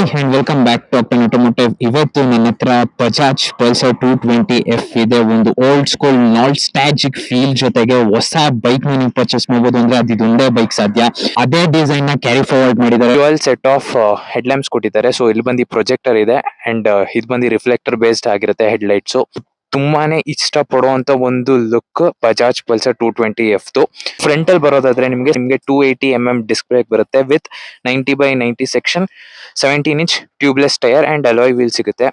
Hi and welcome back to up automotive. ಇವತ್ತು ನನ್ನ ಹತ್ರ ಬಜಾಜ್ ಪಲ್ಸರ್ 220F ಇದೆ. ಒಂದು ಓಲ್ಡ್ ಸ್ಕೂಲ್ ನಾಲ್ಸ್ಟಾಲ್ಜಿಕ್ ಫೀಲ್ ಜೊತೆಗೆ ಹೊಸ ಬೈಕ್ ನೀವು ಪರ್ಚೇಸ್ ಮಾಡಬಹುದು ಅಂದ್ರೆ ಅದು ಇದೊಂದೇ ಬೈಕ್ ಸಾಧ್ಯ. ಅದೇ ಡಿಸೈನ್ ನ ಕ್ಯಾರಿ ಫಾರ್ವರ್ಡ್ ಮಾಡಿದ್ದಾರೆ. Dual set of head lamps ಕೊಟ್ಟಿದ್ದಾರೆ. ಸೊ ಇಲ್ಲಿ ಬಂದು ಪ್ರೊಜೆಕ್ಟರ್ ಇದೆ ಅಂಡ್ ಇದು ಬಂದು ರಿಫ್ಲೆಕ್ಟರ್ ಬೇಸ್ಡ್ ಆಗಿರುತ್ತೆ ಹೆಡ್ ಲೈಟ್ಸ್. ತುಂಬಾನೇ ಇಷ್ಟ ಪಡುವಂತ ಒಂದು look Bajaj Pulsar 220F. Front ಅಲ್ಲಿ ಬರೋದಾದ್ರೆ ನಿಮ್ಗೆ 280mm ಡಿಸ್ಕ್ ಬ್ರೇಕ್ ಬರುತ್ತೆ with 90/90 section 17-inch tubeless tyre and alloy wheel ಸಿಗುತ್ತೆ.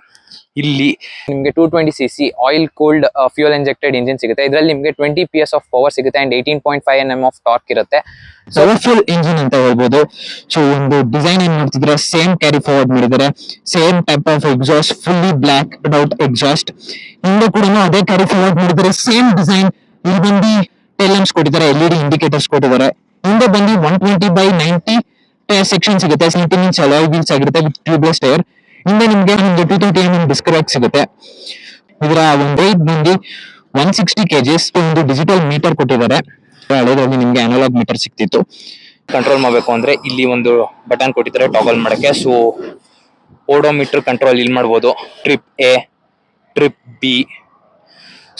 ಇಲ್ಲಿ ನಿಮಗೆ 220cc oil cooled fuel injected engine ಸಿಗುತ್ತೆ. ಇದರಲ್ಲಿ ನಿಮಗೆ 20 PS ಆಫ್ ಪವರ್ ಸಿಗುತ್ತೆ ಅಂಡ್ 18.5 Nm ಆಫ್ ಟಾರ್ಕ್ ಇರುತ್ತೆ. ಪವರ್ಫುಲ್ ಇಂಜಿನ್ ಅಂತ ಹೇಳ್ಬೋದು. ಸೊ ಒಂದು ಡಿಸೈನ್ ಏನ್ ಮಾಡ್ತಿದ್ರೆ ಸೇಮ್ ಕ್ಯಾರಿ ಫಾರ್ವರ್ಡ್ ಮಾಡಿದ್ದಾರೆ. Same type of exhaust, fully black out exhaust. ಹಿಂದೆ ಕೂಡ ಅದೇ ಕ್ಯಾರಿ ಫಾರ್ವರ್ಡ್ ಮಾಡಿದ್ದಾರೆ, ಸೇಮ್ ಡಿಸೈನ್. ಇಲ್ಲಿ ಬಂದು ಟೈಲ್ ಲ್ಯಾಂಪ್ಸ್ ಕೊಟ್ಟಿದ್ದಾರೆ, LED ಇಂಡಿಕೇಟರ್ಸ್ ಕೊಟ್ಟಿದ್ದಾರೆ. ಹಿಂದೆ ಬಂದು 120/90 ಟೈರ್ ಸೆಕ್ಷನ್ ಸಿಗುತ್ತೆ. 17-inch ಅಲಾಯ್ ವೀಲ್ಸ್ ಆಗಿರುತ್ತೆ ವಿತ್ ಟ್ಯೂಬ್ಲೆಸ್ ಟೈರ್. ಹಿಂದೆ ನಿಮ್ಗೆ 230mm ಡಿಸ್ಕ್ ಬ್ರೇಕ್ ಸಿಗುತ್ತೆ. ಇದರ ಒಂದು ವೆಯ್ಟ್ ಬಂದು 160 kgs. ಒಂದು ಡಿಜಿಟಲ್ ಮೀಟರ್ ಕೊಟ್ಟಿದ್ದಾರೆ. ಹಳೆದ್ರಲ್ಲಿ ನಿಮ್ಗೆ ಅನಲಾಗ್ ಮೀಟರ್ ಸಿಕ್ತಿತ್ತು. ಕಂಟ್ರೋಲ್ ಮಾಡಬೇಕು ಅಂದ್ರೆ ಇಲ್ಲಿ ಒಂದು ಬಟನ್ ಕೊಟ್ಟಿದ್ದಾರೆ ಟಾಗಲ್ ಮಾಡಕ್ಕೆ. ಸೊ ಓಡೋಮೀಟರ್ ಕಂಟ್ರೋಲ್ ಇಲ್ಲಿ ಮಾಡ್ಬೋದು. Trip A, trip B.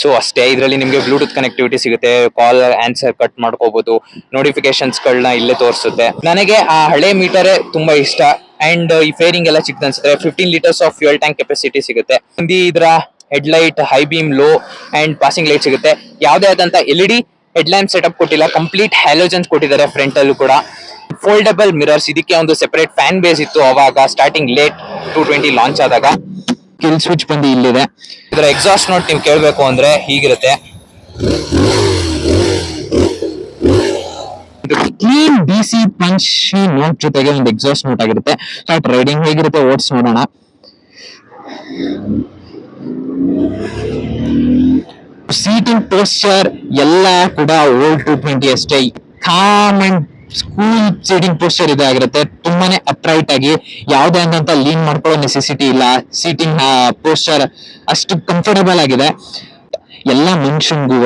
So ಅಷ್ಟೇ. ಇದರಲ್ಲಿ ನಿಮಗೆ ಬ್ಲೂಟೂತ್ ಕನೆಕ್ಟಿವಿಟಿ ಸಿಗುತ್ತೆ. ಕಾಲ್ ಆನ್ಸರ್ ಕಟ್ ಮಾಡ್ಕೋಬಹುದು. ನೋಟಿಫಿಕೇಶನ್ಸ್ ಗಳನ್ನ ಇಲ್ಲೇ ತೋರಿಸುತ್ತೆ. ನನಗೆ ಆ ಹಳೆ ಮೀಟರೇ ತುಂಬಾ ಇಷ್ಟ. ಅಂಡ್ ಈ ಫೇರಿಂಗ್ ಎಲ್ಲ ಚಿಕ್ಕದ ಅನ್ಸುತ್ತೆ. 15 litres of fuel tank capacity ಸಿಗುತ್ತೆ. ಇದರ head light high beam, low and passing light ಸಿಗುತ್ತೆ. ಯಾವುದೇ ಆದಂತ LED ಹೆಡ್ ಲ್ಯಾಂಪ್ ಸೆಟಪ್ ಕೊಟ್ಟಿಲ್ಲ. ಕಂಪ್ಲೀಟ್ ಹ್ಯಾಲೋಜನ್ಸ್ ಕೊಟ್ಟಿದ್ದಾರೆ ಫ್ರಂಟ್ ಅಲ್ಲೂ ಕೂಡ. Foldable mirrors. ಇದಕ್ಕೆ ಒಂದು ಸೆಪರೇಟ್ ಫ್ಯಾನ್ ಬೇಸ್ ಇತ್ತು ಅವಾಗ ಸ್ಟಾರ್ಟಿಂಗ್ ಲೇಟ್ 220 ಲಾಂಚ್ ಆದಾಗ. ಕಿಲ್ ಸ್ವಿಚ್ ಬಂದು ಇಲ್ಲಿದೆ. ಇದರ ಎಕ್ಸಾಸ್ಟ್ ನೋಟ್ ನೀವು ಕೇಳಬೇಕು ಅಂದ್ರೆ ಹೀಗಿರುತ್ತೆ. ಕ್ಲೀನ್ DC ಪಂಚ್ ನೋಟ್ ಜೊತೆಗೆ ಒಂದು ಎಕ್ಸಾಸ್ಟ್ ನೋಟ್ ಆಗಿರುತ್ತೆ. ಸ್ಟಾರ್ಟ್ ರೈಡಿಂಗ್ ಹೇಗಿರುತ್ತೆ ಓಡಿಸಿ ನೋಡೋಣ. ಸೀಟಿಂಗ್ ಪೋಸ್ಚರ್ ಎಲ್ಲ ಕೂಡ ಓಲ್ಡ್ 220 ಅಷ್ಟೇ. Com and school seating posture ಇದೆ ಆಗಿರುತ್ತೆ. ತುಂಬಾನೇ ಅಪ್ರೈಟ್ ಆಗಿ ಯಾವುದೇ ಅಂತ ಲೀನ್ ಮಾಡ್ಕೊಳ್ಳೋ ನೆಸೆಸಿಟಿ ಇಲ್ಲ. ಸೀಟಿಂಗ್ ಪೋಸ್ಚರ್ ಅಷ್ಟು ಕಂಫರ್ಟಬಲ್ ಆಗಿದೆ. ಎಲ್ಲ ಮನುಷ್ಯನ್ಗೂ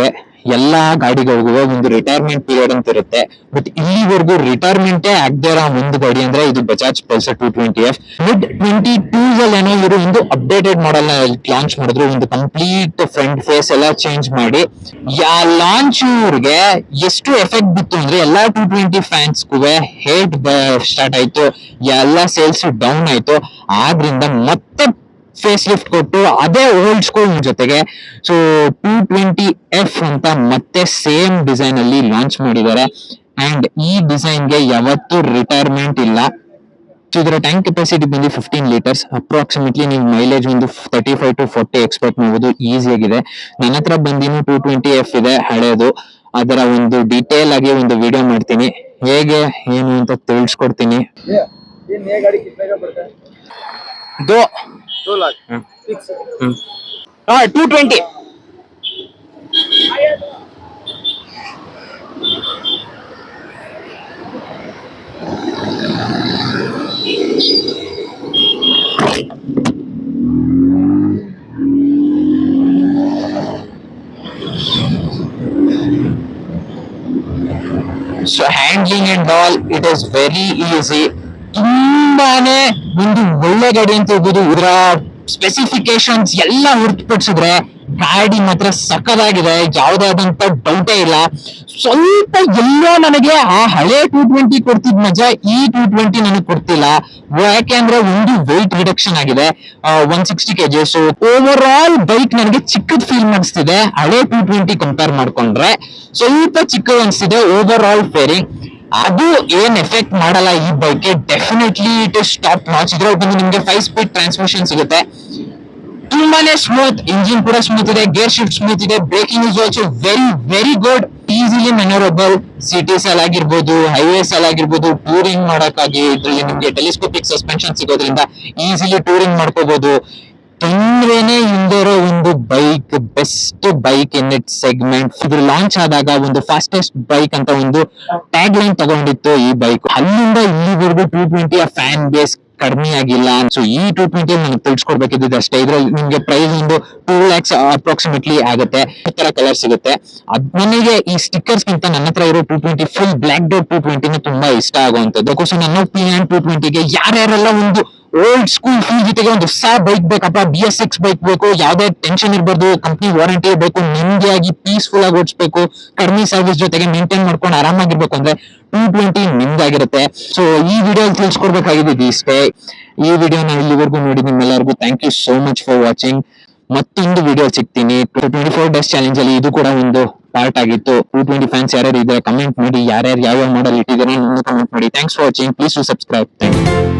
ಎಲ್ಲಾ ಗಾಡಿಗಳಿಗೂ ಒಂದು ರಿಟೈರ್ಮೆಂಟ್ ಪೀರಿಯಡ್ ಅಂತ ಇರುತ್ತೆ. ಬಟ್ ಇಲ್ಲಿವರೆಗೂ ರಿಟೈರ್ಮೆಂಟೇ ಆಗದೆ ಇರೋ ಒಂದು ಗಾಡಿ ಅಂದ್ರೆ ಇದು Bajaj Pulsar 220F. Mid 22s ಅಲ್ಲಿ ಏನೋ ಇವರು ಒಂದು ಅಪ್ಡೇಟೆಡ್ ಮಾಡೆಲ್ ನ ಲಾಂಚ್ ಮಾಡಿದ್ರು. ಒಂದು ಕಂಪ್ಲೀಟ್ ಫ್ರಂಟ್ ಫೇಸ್ ಎಲ್ಲ ಚೇಂಜ್ ಮಾಡಿ ಲಾಂಚ್ ಇವ್ರಿಗೆ ಎಷ್ಟು ಎಫೆಕ್ಟ್ ಬಿತ್ತು ಅಂದ್ರೆ ಎಲ್ಲಾ 220 ಫ್ಯಾನ್ಸ್ಗೂ ಹೇಟ್ ಸ್ಟಾರ್ಟ್ ಆಯ್ತು. ಎಲ್ಲಾ ಸೇಲ್ಸ್ ಡೌನ್ ಆಯ್ತು. ಆದ್ರಿಂದ ಮತ್ತೆ ಫೇಸ್ ಲಿಫ್ಟ್ ಕೊಟ್ಟು ಅದೇ ಓಲ್ಡ್ ಸ್ಕೂಲ್ ಜೊತೆಗೆ ಸೊ 220F ಅಂತ ಮತ್ತೆ ಸೇಮ್ ಡಿಸೈನ್ ಅಲ್ಲಿ ಲಾಂಚ್ ಮಾಡಿದ್ದಾರೆ. ಅಂಡ್ ಈ ಡಿಸೈನ್ ಗೆ ಯಾವತ್ತೂ ರಿಟೈರ್ಮೆಂಟ್ ಇಲ್ಲ. ಇದರ ಟ್ಯಾಂಕ್ ಕೆಪಾಸಿಟಿ ಬಂದು 15 ಲೀಟರ್ಸ್. ಅಪ್ರಾಕ್ಸಿಮೇಟ್ಲಿ ನೀವು ಮೈಲೇಜ್ ಒಂದು 35 to 40 ಎಕ್ಸ್ಪೆಕ್ಟ್ ಮಾಡಬಹುದು. ಈಸಿ ಆಗಿದೆ. ನನ್ನ ಹತ್ರ ಬಂದಿನ 220F ಇದೆ ಹಳೇದು. ಅದರ ಒಂದು ಡೀಟೇಲ್ ಆಗಿ ಒಂದು ವಿಡಿಯೋ ಮಾಡ್ತೀನಿ, ಹೇಗೆ ಏನು ಅಂತ ತಿಳಿಸ್ಕೊಡ್ತೀನಿ. दो लाख हाँ 220. So handling and all, it is very easy. ತುಂಬಾನೇ ಒಂದು ಒಳ್ಳೆ ಗಾಡಿ ಅಂತ ಹೇಳ್ಬೋದು. ಇದರ ಸ್ಪೆಸಿಫಿಕೇಶನ್ಸ್ ಎಲ್ಲ ಹೊರತುಪಡಿಸಿದ್ರೆ ಗಾಡಿ ಮಾತ್ರ ಸಕ್ಕದಾಗಿದೆ. ಯಾವುದೇ ಆದಂತ ಡೌಟೇ ಇಲ್ಲ. ಸ್ವಲ್ಪ ಎಲ್ಲೋ ನನಗೆ ಆ ಹಳೆ 220 ಕೊಡ್ತಿದ್ ಮಜಾ ಈ 220 ನನಗೆ ಕೊಡ್ತಿಲ್ಲ. ಯಾಕೆಂದ್ರೆ ಒಂದು ವೆಯ್ಟ್ ರಿಡಕ್ಷನ್ ಆಗಿದೆ 160 kg. So over all bike ನನಗೆ ಚಿಕ್ಕದ್ ಫೀಲ್ ಮಾಡಿಸ್ತಿದೆ. ಹಳೆ 220 ಕಂಪೇರ್ ಮಾಡ್ಕೊಂಡ್ರೆ ಸ್ವಲ್ಪ ಚಿಕ್ಕದು ಅನ್ಸ್ತಿದೆ ಓವರ್ ಆಲ್ ಫೇರಿಂಗ್. ಅದು ಏನ್ ಎಫೆಕ್ಟ್ ಮಾಡಲ್ಲ ಈ bike. Definitely it is top notch. ಇದ್ರಲ್ಲಿ ಬಂದು ನಿಮ್ಗೆ 5 ಸ್ಪೀಡ್ ಟ್ರಾನ್ಸ್ಮಿಷನ್ ಸಿಗುತ್ತೆ. ತುಂಬಾನೇ ಸ್ಮೂತ್. ಇಂಜಿನ್ ಕೂಡ ಸ್ಮೂತ್ ಇದೆ. ಗೇರ್ ಶಿಫ್ಟ್ ಸ್ಮೂತ್ ಇದೆ. Braking is also very very good. Easily manoeuvrable. Cities ಅಲ್ಲಿ ಆಗಿರ್ಬೋದು, ಹೈವೇಸ್ ಅಲ್ಲಿ ಆಗಿರ್ಬೋದು, ಟೂರಿಂಗ್ ಮಾಡಕ್ಕಾಗಿ ಇದ್ರಲ್ಲಿ ನಿಮ್ಗೆ ಟೆಲಿಸ್ಕೋಪಿಕ್ ಸಸ್ಪೆನ್ಷನ್ ಸಿಗೋದ್ರಿಂದ ಈಸಿಲಿ ಟೂರಿಂಗ್ ಮಾಡ್ಕೋಬಹುದು. ತೊಂದ್ರೆನೆ ಇಲ್ದಿರೋ ಒಂದು bike, best bike in it segment. ಇದು ಲಾಂಚ್ ಆದಾಗ ಒಂದು ಫಾಸ್ಟೆಸ್ಟ್ ಬೈಕ್ ಅಂತ ಒಂದು ಟ್ಯಾಗ್ ಲೈನ್ ತಗೊಂಡಿತ್ತು ಈ ಬೈಕ್. ಅಲ್ಲಿಂದ ಇಲ್ಲಿವರೆಗೂ 220 ಫ್ಯಾನ್ ಬೇಸ್ ಕಡಿಮೆ ಆಗಿಲ್ಲ. ಸೊ ಈ 220 ನನಗೆ ತಿಳಿಸ್ಕೊಡ್ಬೇಕಿದ್ದು ಅಷ್ಟೇ. ಇದ್ರಲ್ಲಿ ನಿಮ್ಗೆ ಪ್ರೈಸ್ ಒಂದು 2 lakhs ಅಪ್ರಾಕ್ಸಿಮೇಟ್ಲಿ ಆಗುತ್ತೆ. ಈ ತರ ಕಲರ್ ಸಿಗುತ್ತೆ. ನನಗೆ ಈ ಸ್ಟಿಕ್ಕರ್ಸ್ ಗಿಂತ ನನ್ನ ಹತ್ರ ಇರೋ 220 ಫುಲ್ ಬ್ಲಾಕ್ ಡಾಟ್ 220 ತುಂಬಾ ಇಷ್ಟ ಆಗುವಂತದ್ದು. ನನ್ನ ಒಪಿನಿಯನ್ 220 ಗೆ ಯಾರ್ಯಾರೆಲ್ಲ ಒಂದು ಓಲ್ಡ್ ಸ್ಕೂಲ್ ಫೀಲ್ ಜೊತೆಗೆ ಒಂದು ಹೊಸ ಬೈಕ್ ಬೇಕಪ್ಪ, BS6 ಬೈಕ್ ಬೇಕು, ಯಾವ್ದೇ ಟೆನ್ಷನ್ ಇರಬಾರ್ದು, ಕಂಪ್ನಿ ವಾರಂಟಿ ಇರಬೇಕು, ನೆಮ್ಮದಿಯಾಗಿ ಪೀಸ್ಫುಲ್ ಆಗಿ ಓಡಿಸ್ಬೇಕು, ಕಡಿಮೆ ಸರ್ವಿಸ್ ಜೊತೆಗೆ ಮೇಂಟೈನ್ ಮಾಡ್ಕೊಂಡು ಆರಾಮಾಗಿರ್ಬೇಕು ಅಂದ್ರೆ 220 ನಿಮ್ದಾಗಿರುತ್ತೆ. ಸೊ ಈ ವಿಡಿಯೋ ತಿಳಿಸ್ಕೊಡ್ಬೇಕಾಗಿದ್ದು ಇಷ್ಟೇ. ಈ ವಿಡಿಯೋನ ಇಲ್ಲಿವರೆಗೂ ನೋಡಿದ ನಿಮ್ಮೆಲ್ಲರಿಗೂ thank you so much for watching. ಮತ್ತೊಂದು ವಿಡಿಯೋ ಸಿಗ್ತೀನಿ. 24 ಡೇಸ್ ಚಾಲೆಂಜ್ ಅಲ್ಲಿ ಇದು ಕೂಡ ಒಂದು ಪಾರ್ಟ್ ಆಗಿತ್ತು. 220 ಫ್ಯಾನ್ಸ್ ಯಾರ್ಯಾರು ಇದ್ದಾರೆ ಕಮೆಂಟ್ ಮಾಡಿ, ಯಾರ್ಯಾರು ಯಾವ ಮಾಡಲ್ ಇಟ್ಟಿದ್ದಾರೆ ಕಮೆಂಟ್ ಮಾಡಿ. Thanks for watching. Please to subscribe. Thank you.